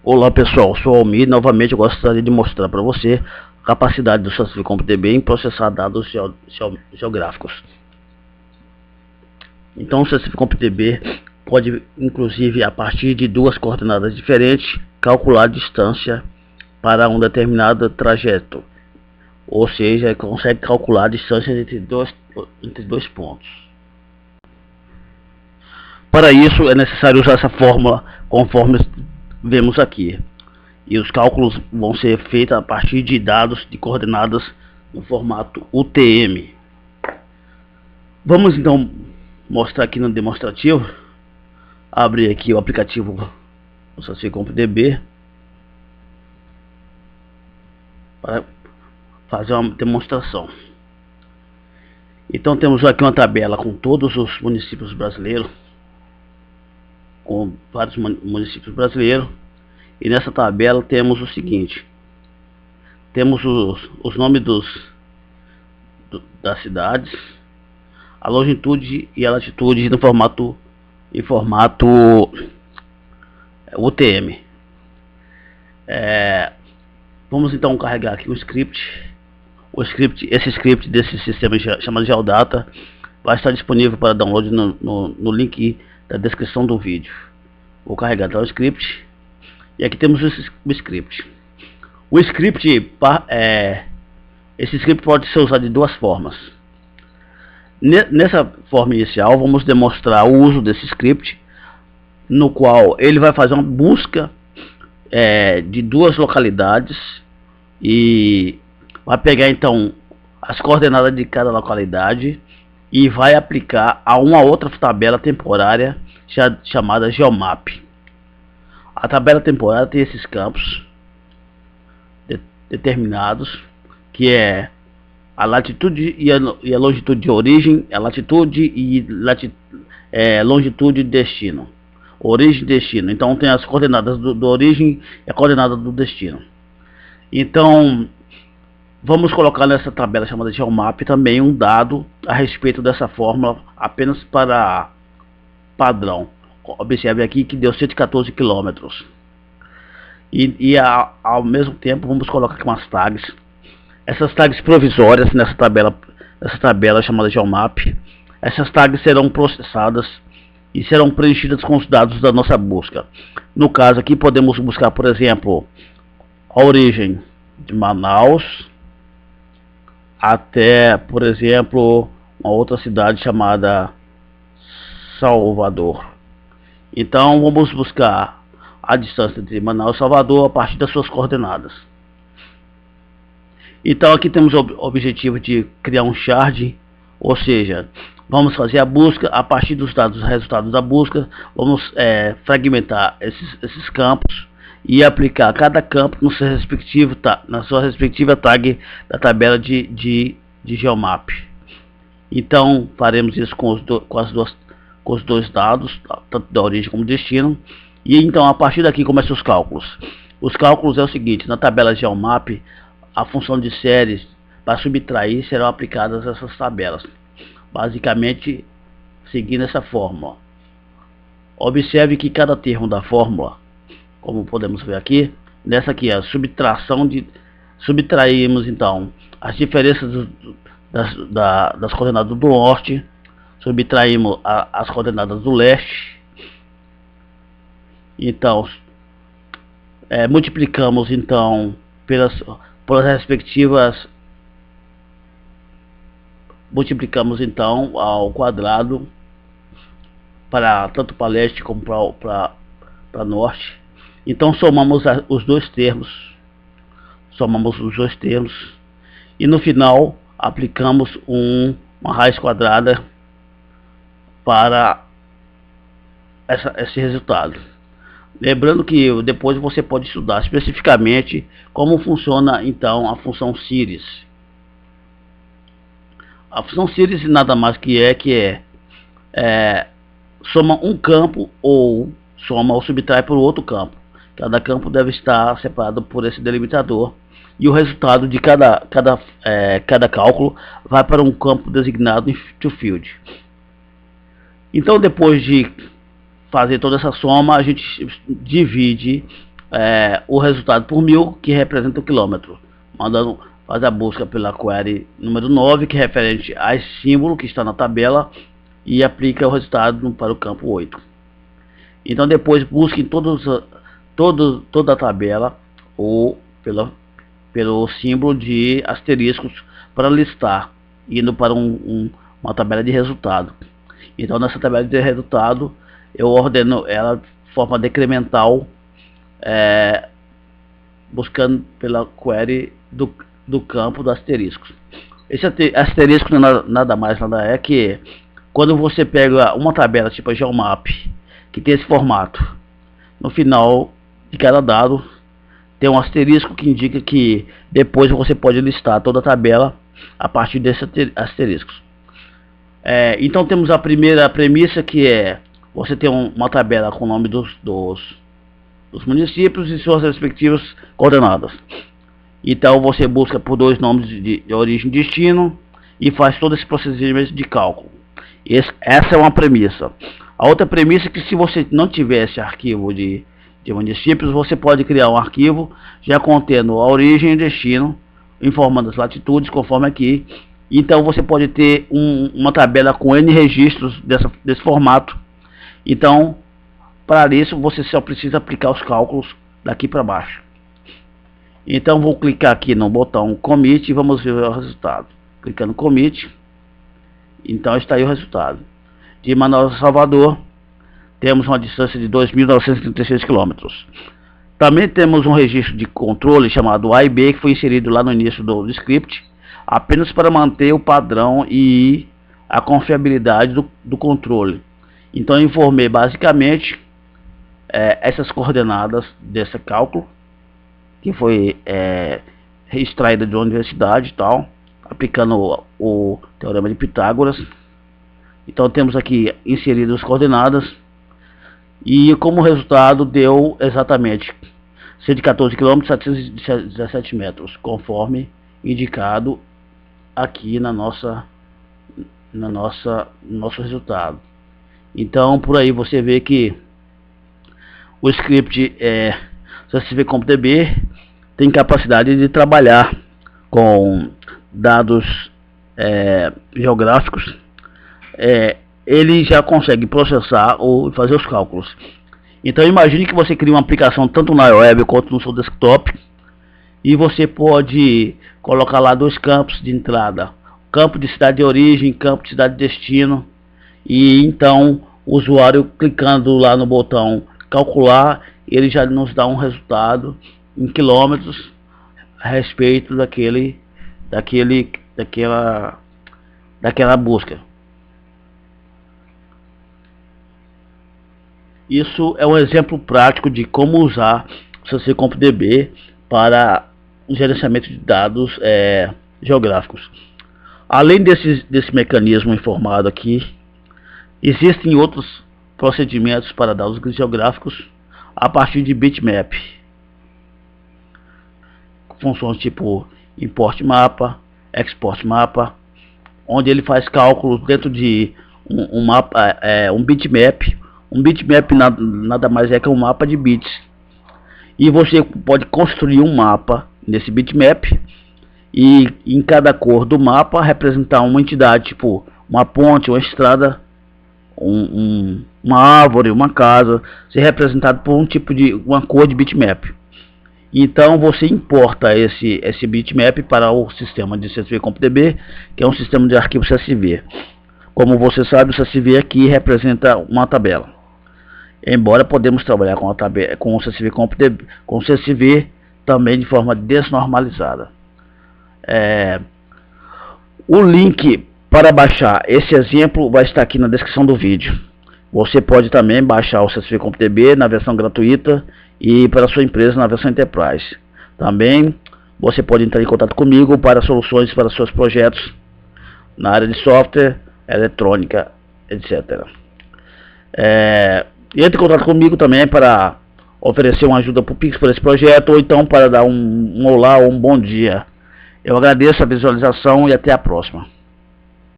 Olá pessoal, sou Almir. Novamente eu gostaria de mostrar para você a capacidade do SansViCompDB em processar dados geográficos. Então o SansViCompDB pode, inclusive, a partir de duas coordenadas diferentes, calcular a distância para um determinado trajeto. Ou seja, consegue calcular a distância entre dois pontos. Para isso é necessário usar essa fórmula conforme vemos aqui. E os cálculos vão ser feitos a partir de dados de coordenadas no formato UTM. Vamos então mostrar aqui no demonstrativo. Abrir aqui o aplicativo do SansViCompDB para fazer uma demonstração. Então temos aqui uma tabela com todos os municípios brasileiros, com vários municípios brasileiros, e nessa tabela temos o seguinte: temos os nomes das cidades, a longitude e a latitude no formato UTM. Vamos então carregar aqui o script. Esse script desse sistema chamado Geodata vai estar disponível para download no link da descrição do vídeo. Vou carregar então o script. E aqui temos o script. Esse script pode ser usado de duas formas. Nessa forma inicial, vamos demonstrar o uso desse script, no qual ele vai fazer uma busca de duas localidades e vai pegar então as coordenadas de cada localidade e vai aplicar a uma outra tabela temporária chamada Geomap. A tabela temporária tem esses campos determinados, que é a latitude e a longitude de origem, a latitude e longitude de destino. Origem e destino. Então tem as coordenadas do origem e a coordenada do destino. Então vamos colocar nessa tabela chamada Geomap também um dado a respeito dessa fórmula, apenas para padrão. Observe aqui que deu 114 km. Ao mesmo tempo vamos colocar aqui umas tags. Essas tags provisórias nessa tabela chamada Geomap. Essas tags serão processadas e serão preenchidas com os dados da nossa busca. No caso aqui podemos buscar, por exemplo, a origem de Manaus até, por exemplo, uma outra cidade chamada Salvador. Então vamos buscar a distância entre Manaus e Salvador a partir das suas coordenadas. Então aqui temos o objetivo de criar um shard, ou seja, vamos fazer a busca a partir dos resultados da busca. Vamos fragmentar esses campos e aplicar cada campo na sua respectiva tag da tabela de Geomap. Então faremos isso com os dois dados, tanto da origem como destino. E então a partir daqui começam os cálculos. Os cálculos é o seguinte: na tabela Geomap, a função de séries para subtrair serão aplicadas essas tabelas, basicamente seguindo essa fórmula. Observe que cada termo da fórmula, como podemos ver aqui, nessa aqui a subtração subtraímos então as diferenças das coordenadas do norte, subtraímos as coordenadas do leste. Então multiplicamos então pelas respectivas, multiplicamos então ao quadrado tanto para leste como para norte. Então somamos os dois termos e no final aplicamos uma raiz quadrada para esse resultado. Lembrando que depois você pode estudar especificamente como funciona então a função series. A função series nada mais que soma um campo ou soma ou subtrai para o outro campo. Cada campo deve estar separado por esse delimitador e o resultado de cada cálculo vai para um campo designado em toField. Então depois de fazer toda essa soma, a gente divide o resultado por 1000, que representa o quilômetro. Faz a busca pela query número 9, que é referente a esse símbolo que está na tabela, e aplica o resultado para o campo 8. Então depois busque em toda a tabela pelo símbolo de asteriscos para listar, indo para uma tabela de resultado. Então nessa tabela de resultado eu ordeno ela de forma decremental, buscando pela query do campo do asterisco. Esse asterisco nada mais nada é que quando você pega uma tabela tipo a Geomap, que tem esse formato, no final de cada dado tem um asterisco que indica que depois você pode listar toda a tabela a partir desses asteriscos. Então temos a primeira premissa, que é você tem uma tabela com o nome dos municípios e suas respectivas coordenadas. Então você busca por dois nomes de origem e destino e faz todo esse procedimento de cálculo. Essa é uma premissa. A outra premissa é que se você não tiver esse arquivo de municípios, você pode criar um arquivo já contendo a origem e destino, informando as latitudes conforme aqui. Então você pode ter uma tabela com N registros desse formato. Então, para isso você só precisa aplicar os cálculos daqui para baixo. Então vou clicar aqui no botão Commit e vamos ver o resultado. Clicando Commit, então está aí o resultado. De Manaus a Salvador temos uma distância de 2.936 km. Também temos um registro de controle chamado A e B, que foi inserido lá no início do script, apenas para manter o padrão e a confiabilidade do controle. Então eu informei basicamente essas coordenadas desse cálculo, que foi extraída de uma universidade e tal, aplicando o teorema de Pitágoras. Então temos aqui inseridas as coordenadas e como resultado deu exatamente 114 km 717 metros, conforme indicado aqui no nosso resultado. Então por aí você vê que o script CSV-CompDB tem capacidade de trabalhar com dados geográficos. Ele já consegue processar ou fazer os cálculos. Então imagine que você cria uma aplicação tanto na web quanto no seu desktop, e você pode colocar lá dois campos de entrada: campo de cidade de origem, campo de cidade de destino. E então o usuário, clicando lá no botão calcular, ele já nos dá um resultado em quilômetros a respeito daquela busca. Isso é um exemplo prático de como usar o CSV-CompDB para o gerenciamento de dados geográficos. Além desse mecanismo informado aqui, existem outros procedimentos para dados geográficos a partir de bitmap. Funções tipo import mapa, export mapa, onde ele faz cálculos dentro de um mapa, um bitmap. Um bitmap nada mais é que um mapa de bits. E você pode construir um mapa nesse bitmap e em cada cor do mapa representar uma entidade, tipo uma ponte, uma estrada, uma árvore, uma casa, ser representado por uma cor de bitmap. Então você importa esse bitmap para o sistema de CSV-CompDB, que é um sistema de arquivo CSV. Como você sabe, o CSV aqui representa uma tabela. Embora podemos trabalhar com o CSV-CompDB, com o CSV também de forma desnormalizada. O link para baixar esse exemplo vai estar aqui na descrição do vídeo. Você pode também baixar o CSV-CompDB na versão gratuita e para a sua empresa na versão Enterprise. Também você pode entrar em contato comigo para soluções para seus projetos na área de software, eletrônica, etc. Entre em contato comigo também para oferecer uma ajuda para o Pix por esse projeto, ou então para dar um olá ou um bom dia. Eu agradeço a visualização e até a próxima.